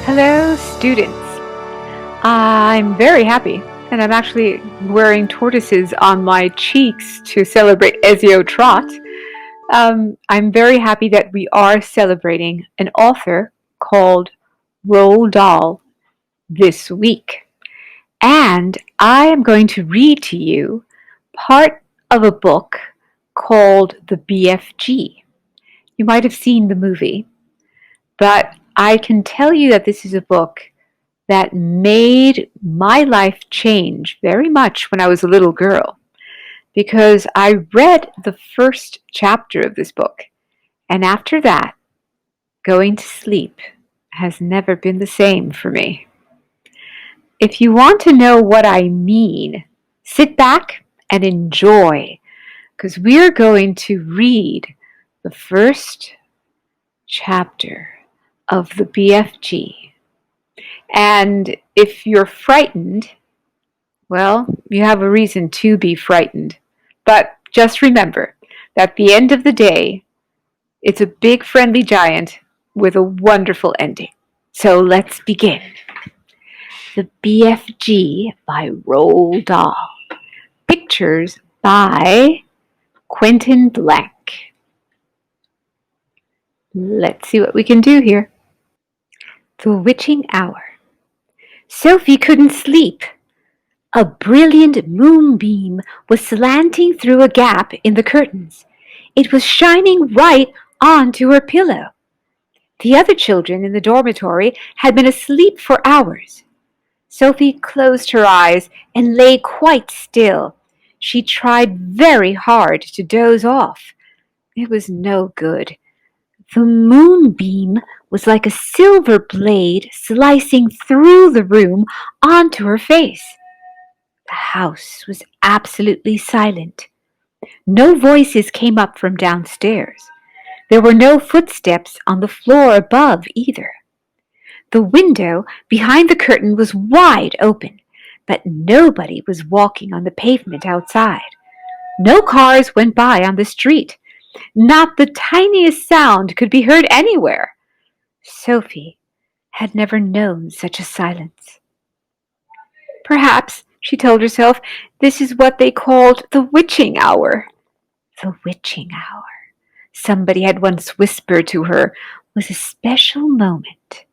Hello, students. I'm very happy, and I'm actually wearing tortoises on my cheeks to celebrate Ezio Trot. I'm very happy that we are celebrating an author called Roald Dahl this week. And I am going to read to you part of a book called the BFG. You might have seen the movie, but I can tell you that this is a book that made my life change very much when I was a little girl because I read the first chapter of this book, and after that, going to sleep has never been the same for me. If you want to know what I mean, sit back and enjoy because we're going to read the first chapter of the BFG. And if you're frightened, well, you have a reason to be frightened. But just remember that at the end of the day, it's a big friendly giant with a wonderful ending. So let's begin. The BFG by Roald Dahl. Pictures by Quentin Blank. Let's see what we can do here. The witching hour. Sophie couldn't sleep. A brilliant moonbeam was slanting through a gap in the curtains. It was shining right onto her pillow. The other children in the dormitory had been asleep for hours. Sophie closed her eyes and lay quite still. She tried very hard to doze off. It was no good. The moonbeam was like a silver blade slicing through the room onto her face. The house was absolutely silent. No voices came up from downstairs. There were no footsteps on the floor above either. The window behind the curtain was wide open, but nobody was walking on the pavement outside. No cars went by on the street. Not the tiniest sound could be heard anywhere. Sophie had never known such a silence. Perhaps, she told herself, this is what they called the witching hour. The witching hour, somebody had once whispered to her, was a special moment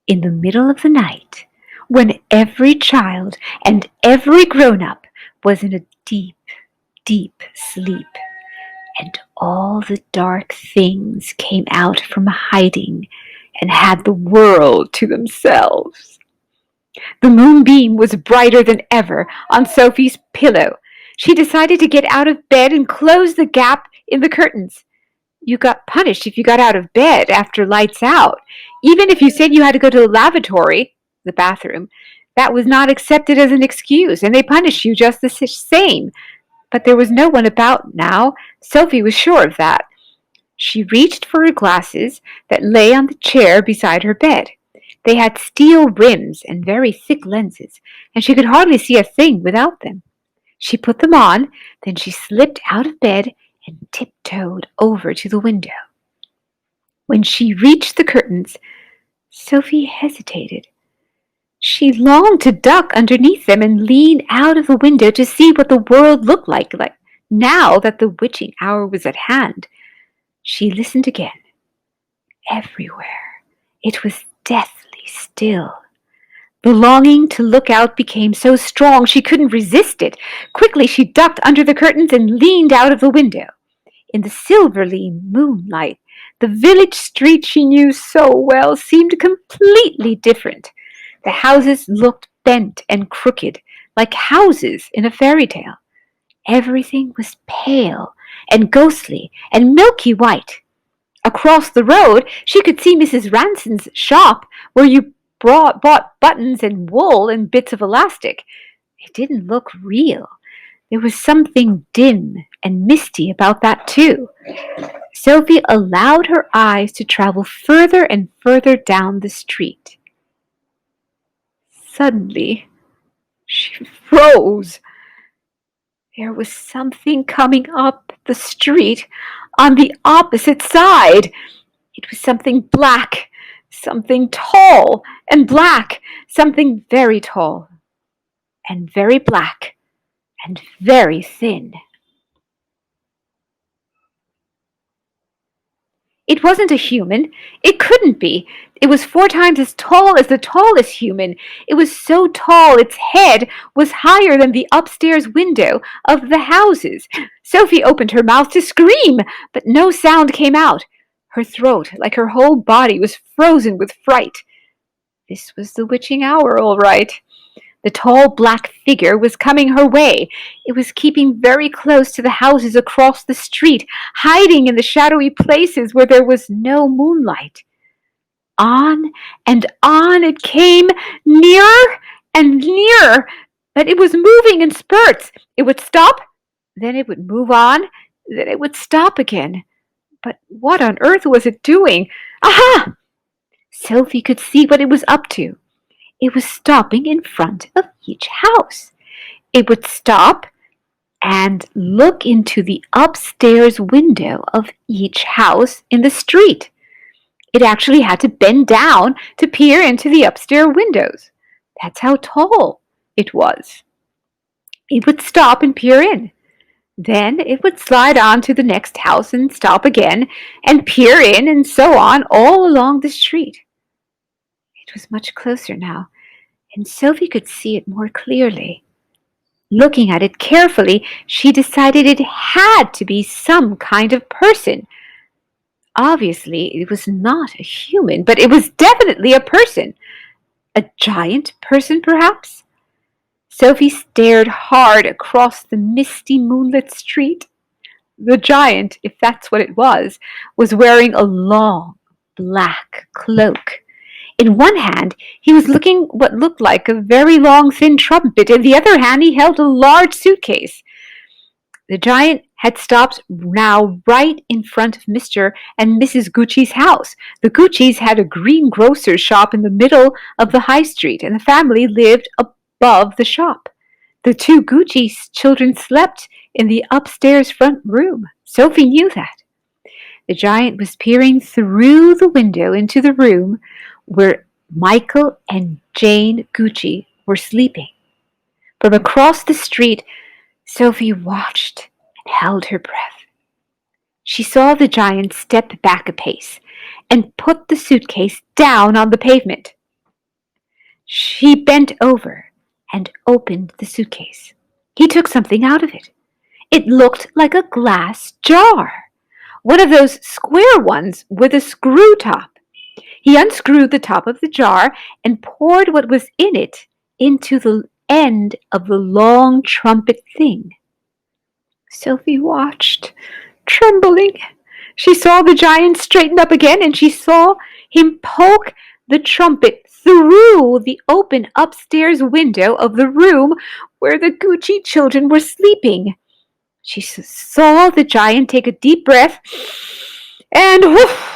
in the middle of the night when every child and every grown-up was in a deep, deep sleep, and all the dark things came out from hiding and had the world to themselves. The moonbeam was brighter than ever on Sophie's pillow. She decided to get out of bed and close the gap in the curtains. You got punished if you got out of bed after lights out. Even if you said you had to go to the lavatory, the bathroom, that was not accepted as an excuse, and they punished you just the same. But there was no one about now. Sophie was sure of that. She reached for her glasses that lay on the chair beside her bed. They had steel rims and very thick lenses, and she could hardly see a thing without them. She put them on, then she slipped out of bed and tiptoed over to the window. When she reached the curtains, Sophie hesitated. She longed to duck underneath them and lean out of the window to see what the world looked like now that the witching hour was at hand. She listened again. Everywhere it was deathly still. The longing to look out became so strong she couldn't resist it. Quickly she ducked under the curtains and leaned out of the window. In the silvery moonlight, the village street she knew so well seemed completely different. The houses looked bent and crooked, like houses in a fairy tale. Everything was pale and ghostly and milky white. Across the road, she could see Mrs. Ranson's shop, where you bought buttons and wool and bits of elastic. It didn't look real. There was something dim and misty about that, too. Sophie allowed her eyes to travel further and further down the street. Suddenly, she froze. There was something coming up the street on the opposite side. It was something black, something tall and black, something very tall and very black and very thin. It wasn't a human. It couldn't be. It was 4 times as tall as the tallest human. It was so tall its head was higher than the upstairs window of the houses. Sophie opened her mouth to scream, but no sound came out. Her throat, like her whole body, was frozen with fright. This was the witching hour, all right. The tall black figure was coming her way. It was keeping very close to the houses across the street, hiding in the shadowy places where there was no moonlight. On and on it came, nearer and nearer, but it was moving in spurts. It would stop, then it would move on, then it would stop again. But what on earth was it doing? Aha! Sophie could see what it was up to. It was stopping in front of each house. It would stop and look into the upstairs window of each house in the street. It actually had to bend down to peer into the upstairs windows. That's how tall it was. It would stop and peer in. Then it would slide on to the next house and stop again and peer in, and so on all along the street. It was much closer now, and Sophie could see it more clearly. Looking at it carefully, she decided it had to be some kind of person. Obviously, it was not a human, but it was definitely a person. A giant person, perhaps? Sophie stared hard across the misty moonlit street. The giant, if that's what it was wearing a long black cloak. In one hand, he was looking what looked like a very long, thin trumpet. In the other hand, he held a large suitcase. The giant had stopped now right in front of Mr. and Mrs. Gucci's house. The Guccis had a greengrocer's shop in the middle of the high street, and the family lived above the shop. The 2 Gucci children slept in the upstairs front room. Sophie knew that. The giant was peering through the window into the room where Michael and Jane Gucci were sleeping. From across the street, Sophie watched and held her breath. She saw the giant step back a pace and put the suitcase down on the pavement. She bent over and opened the suitcase. He took something out of it. It looked like a glass jar, one of those square ones with a screw top. He unscrewed the top of the jar and poured what was in it into the end of the long trumpet thing. Sophie watched, trembling. She saw the giant straighten up again, and she saw him poke the trumpet through the open upstairs window of the room where the Gucci children were sleeping. She saw the giant take a deep breath, and whoof,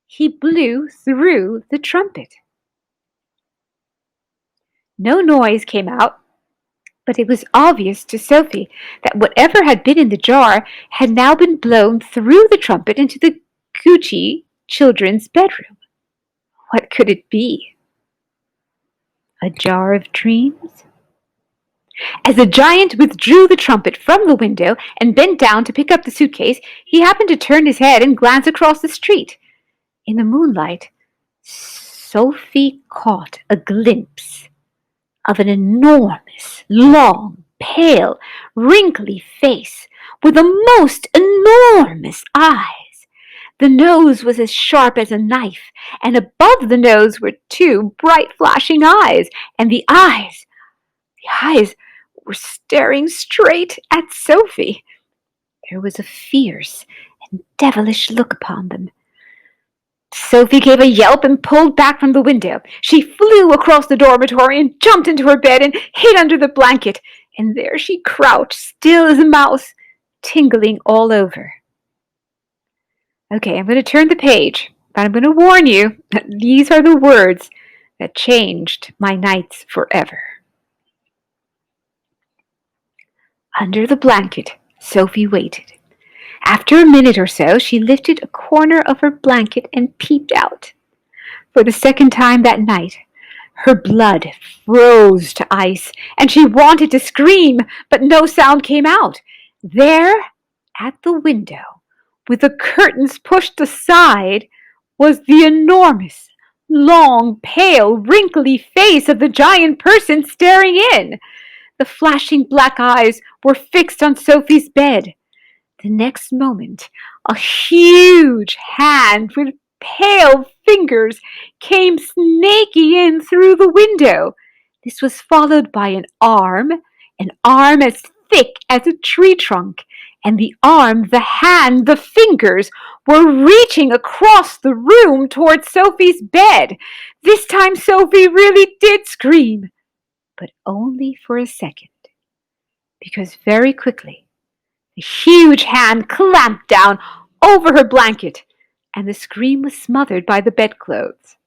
he blew through the trumpet. No noise came out, but it was obvious to Sophie that whatever had been in the jar had now been blown through the trumpet into the Gucci children's bedroom. What could it be? A jar of dreams? As the giant withdrew the trumpet from the window and bent down to pick up the suitcase, he happened to turn his head and glance across the street. In the moonlight, Sophie caught a glimpse of an enormous, long, pale, wrinkly face with the most enormous eyes. The nose was as sharp as a knife, and above the nose were 2 bright flashing eyes, and the eyes were staring straight at Sophie. There was a fierce and devilish look upon them. Sophie gave a yelp and pulled back from the window. She flew across the dormitory and jumped into her bed and hid under the blanket, and there she crouched, still as a mouse, tingling all over. Okay, I'm going to turn the page, but I'm going to warn you that these are the words that changed my nights forever. Under the blanket, Sophie waited. After a minute or so, she lifted a corner of her blanket and peeped out. For the second time that night, her blood froze to ice, and she wanted to scream, but no sound came out. There, at the window, with the curtains pushed aside, was the enormous, long, pale, wrinkly face of the giant person staring in. The flashing black eyes were fixed on Sophie's bed. The next moment, a huge hand with pale fingers came snaking in through the window. This was followed by an arm as thick as a tree trunk, and the arm, the hand, the fingers were reaching across the room towards Sophie's bed. This time Sophie really did scream, but only for a second, because very quickly the huge hand clamped down over her blanket, and the scream was smothered by the bedclothes.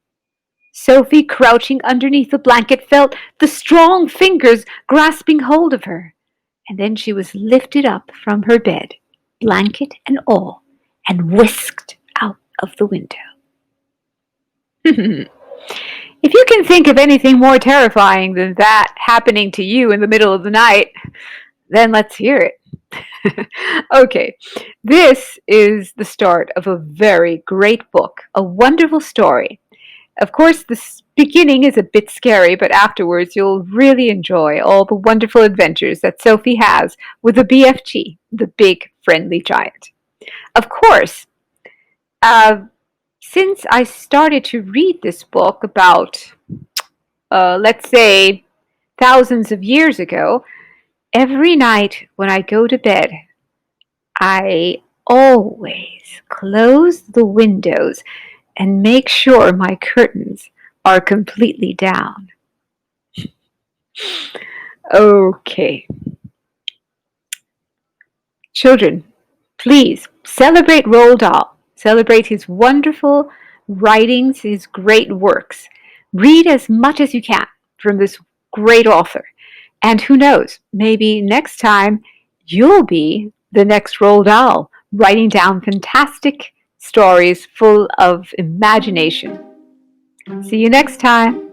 Sophie, crouching underneath the blanket, felt the strong fingers grasping hold of her, and then she was lifted up from her bed, blanket and all, and whisked out of the window. If you can think of anything more terrifying than that happening to you in the middle of the night, then let's hear it. Okay, this is the start of a very great book, a wonderful story. Of course, the beginning is a bit scary, but afterwards you'll really enjoy all the wonderful adventures that Sophie has with the BFG, the Big Friendly Giant. Of course, since I started to read this book about, let's say, thousands of years ago, every night when I go to bed, I always close the windows and make sure my curtains are completely down. Okay. Children, please celebrate Roald Dahl. Celebrate his wonderful writings, his great works. Read as much as you can from this great author. And who knows, maybe next time you'll be the next Roald Dahl, writing down fantastic stories full of imagination. See you next time.